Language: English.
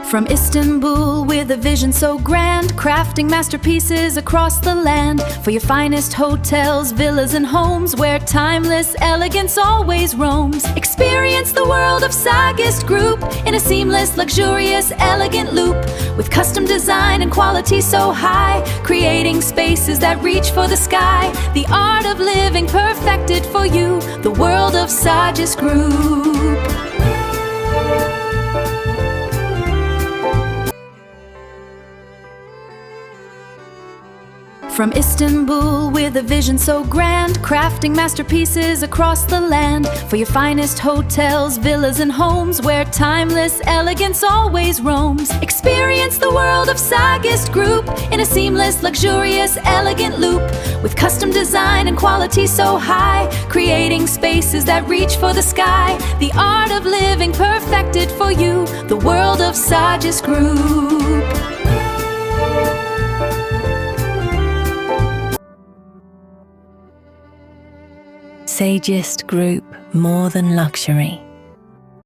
From Istanbul with a vision so grand, crafting masterpieces across the land. For your finest hotels, villas and homes, where timeless elegance always roams. Experience the world of Sagist Group in a seamless, luxurious, elegant loop. With custom design and quality so high, creating spaces that reach for the sky. The art of living perfected for you, the world of Sagist Group. From Istanbul with a vision so grand, crafting masterpieces across the land. For your finest hotels, villas and homes, where timeless elegance always roams. Experience the world of Sagist Group in a seamless, luxurious, elegant loop. With custom design and quality so high, creating spaces that reach for the sky. The art of living perfected for you, the world of Sagist Group. Sagist Group, more than luxury.